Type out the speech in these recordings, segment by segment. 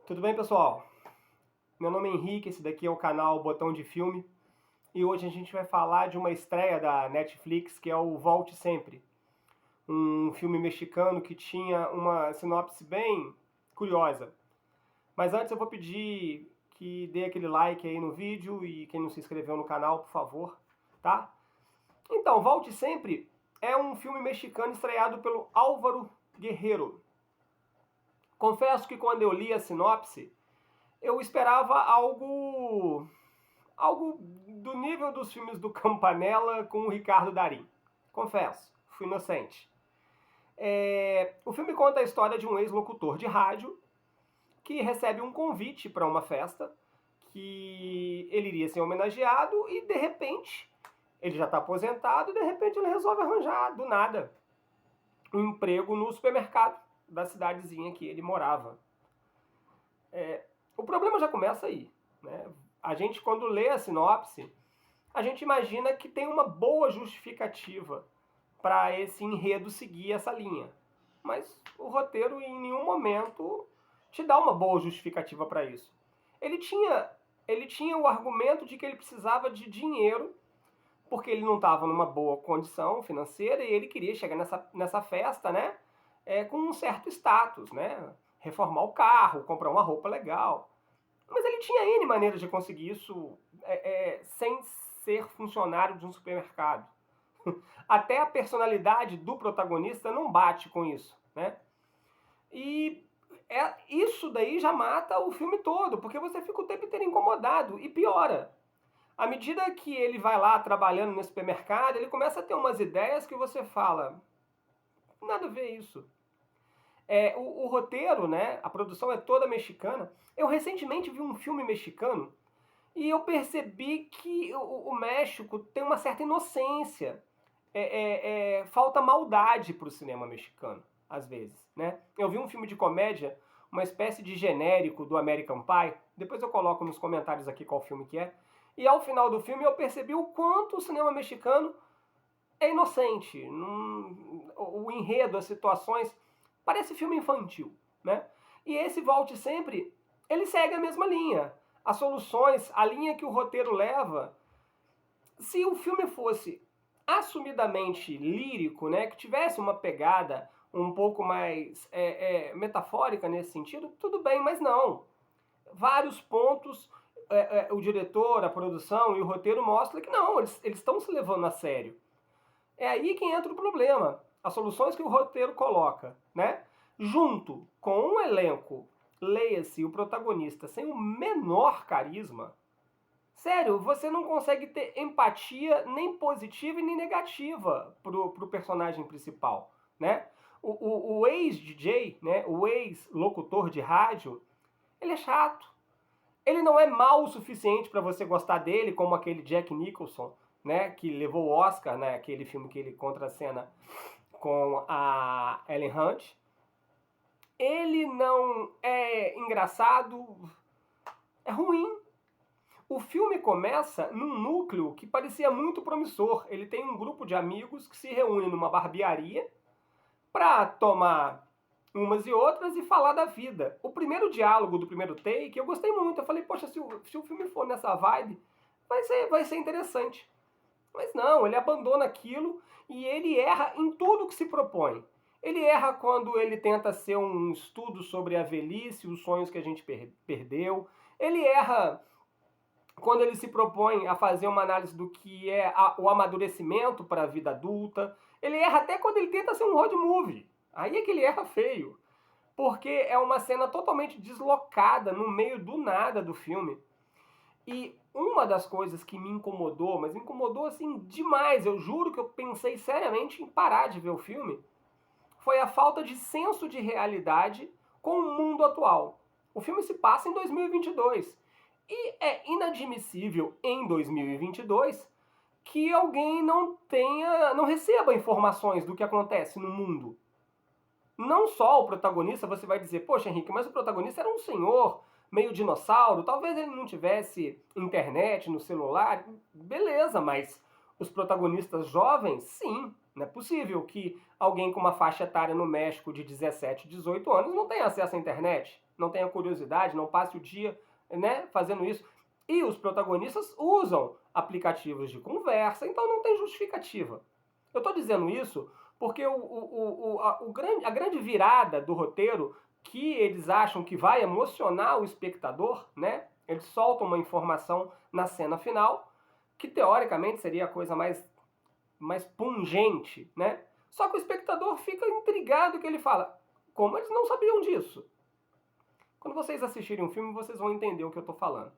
Tudo bem, pessoal? Meu nome é Henrique, esse daqui é o canal Botão de Filme e hoje a gente vai falar de uma estreia da Netflix que é o Volte Sempre, um filme mexicano que tinha uma sinopse bem curiosa. Mas antes eu vou pedir que dê aquele like aí no vídeo e quem não se inscreveu no canal, por favor, tá? Então, Volte Sempre é um filme mexicano estreado pelo Álvaro Guerreiro. Confesso que quando eu li a sinopse, eu esperava algo do nível dos filmes do Campanella com o Ricardo Darín. Confesso, fui inocente. O filme conta a história de um ex-locutor de rádio que recebe um convite para uma festa, que ele iria ser homenageado e, de repente, ele já está aposentado e, de repente, ele resolve arranjar, do nada, um emprego no supermercado da cidadezinha que ele morava. O problema já começa aí, né? A gente, quando lê a sinopse, a gente imagina que tem uma boa justificativa para esse enredo seguir essa linha. Mas o roteiro em nenhum momento te dá uma boa justificativa para isso. Ele tinha o argumento de que ele precisava de dinheiro porque ele não estava numa boa condição financeira e ele queria chegar nessa festa, né, com um certo status, né, reformar o carro, comprar uma roupa legal. Mas ele tinha N maneiras de conseguir isso sem ser funcionário de um supermercado. Até a personalidade do protagonista não bate com isso, né? E isso daí já mata o filme todo, porque você fica o tempo inteiro incomodado e piora. À medida que ele vai lá trabalhando nesse supermercado, ele começa a ter umas ideias que você fala, nada a ver isso. O roteiro, né, a produção é toda mexicana. Eu recentemente vi um filme mexicano e eu percebi que o México tem uma certa inocência. Falta maldade para o cinema mexicano, às vezes, né? Eu vi um filme de comédia, uma espécie de genérico do American Pie, depois eu coloco nos comentários aqui qual filme que é, e ao final do filme eu percebi o quanto o cinema mexicano é inocente. O enredo, as situações, parece filme infantil, né? E esse Volte Sempre, ele segue a mesma linha. As soluções, a linha que o roteiro leva. Se o filme fosse assumidamente lírico, né, que tivesse uma pegada um pouco mais metafórica nesse sentido, tudo bem, mas não. Vários pontos, o diretor, a produção e o roteiro mostram que não, eles estão se levando a sério. É aí que entra o problema. As soluções que o roteiro coloca, né? Junto com um elenco, leia-se o protagonista sem o menor carisma, sério, você não consegue ter empatia nem positiva e nem negativa pro personagem principal, né? O ex-DJ, né, o ex-locutor de rádio, ele é chato. Ele não é mau o suficiente para você gostar dele, como aquele Jack Nicholson, né, que levou o Oscar, né, aquele filme que ele contracena com a Ellen Hunt. Ele não é engraçado, é ruim. O filme começa num núcleo que parecia muito promissor. Ele tem um grupo de amigos que se reúne numa barbearia para tomar umas e outras e falar da vida. O primeiro diálogo do primeiro take eu gostei muito. Eu falei, poxa, se o filme for nessa vibe, vai ser interessante. Mas não, ele abandona aquilo e ele erra em tudo que se propõe. Ele erra quando ele tenta ser um estudo sobre a velhice, os sonhos que a gente perdeu. Ele erra quando ele se propõe a fazer uma análise do que é o amadurecimento para a vida adulta. Ele erra até quando ele tenta ser um road movie. Aí é que ele erra feio. Porque é uma cena totalmente deslocada no meio do nada do filme. E uma das coisas que me incomodou, mas me incomodou assim demais, eu juro que eu pensei seriamente em parar de ver o filme, foi a falta de senso de realidade com o mundo atual. O filme se passa em 2022 e é inadmissível em 2022 que alguém não receba informações do que acontece no mundo. Não só o protagonista, você vai dizer, poxa Henrique, mas o protagonista era um senhor meio dinossauro, talvez ele não tivesse internet no celular, beleza, mas os protagonistas jovens, sim, não é possível que alguém com uma faixa etária no México de 17, 18 anos não tenha acesso à internet. não tenha curiosidade, não passe o dia, né, fazendo isso. E os protagonistas usam aplicativos de conversa, então não tem justificativa. Eu estou dizendo isso porque a grande virada do roteiro que eles acham que vai emocionar o espectador, né? Eles soltam uma informação na cena final, que teoricamente seria a coisa mais pungente, né? Só que o espectador fica intrigado que ele fala, como eles não sabiam disso? Quando vocês assistirem um filme, vocês vão entender o que eu estou falando.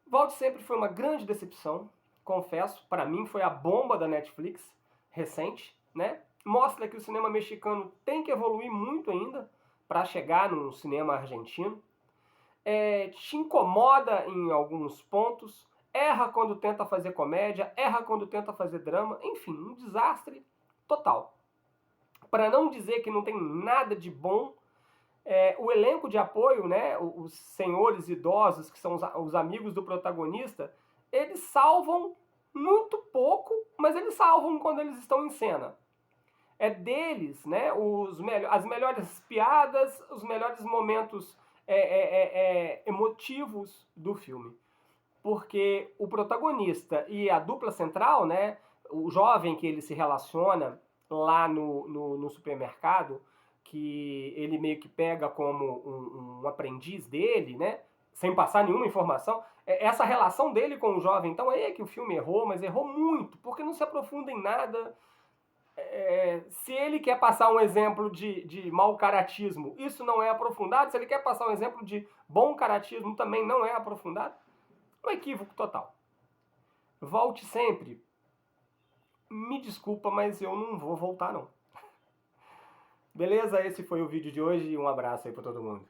Volte Sempre foi uma grande decepção, confesso. Para mim foi a bomba da Netflix recente, né? Mostra que o cinema mexicano tem que evoluir muito ainda para chegar no cinema argentino. Te incomoda em alguns pontos, erra quando tenta fazer comédia, erra quando tenta fazer drama, enfim, um desastre total. Para não dizer que não tem nada de bom, o elenco de apoio, né, os senhores idosos, que são os amigos do protagonista, eles salvam muito pouco, mas eles salvam quando eles estão em cena. É deles, né, as melhores piadas, os melhores momentos emotivos do filme. Porque o protagonista e a dupla central, né, o jovem que ele se relaciona lá no supermercado, que ele meio que pega como um aprendiz dele, né, sem passar nenhuma informação, essa relação dele com o jovem, então aí é que o filme errou, mas errou muito, porque não se aprofunda em nada. Se ele quer passar um exemplo de mau caratismo, isso não é aprofundado. Se ele quer passar um exemplo de bom caratismo, também não é aprofundado. Um equívoco total. Volte Sempre. Me desculpa, mas eu não vou voltar não. Beleza? Esse foi o vídeo de hoje e um abraço aí pra todo mundo.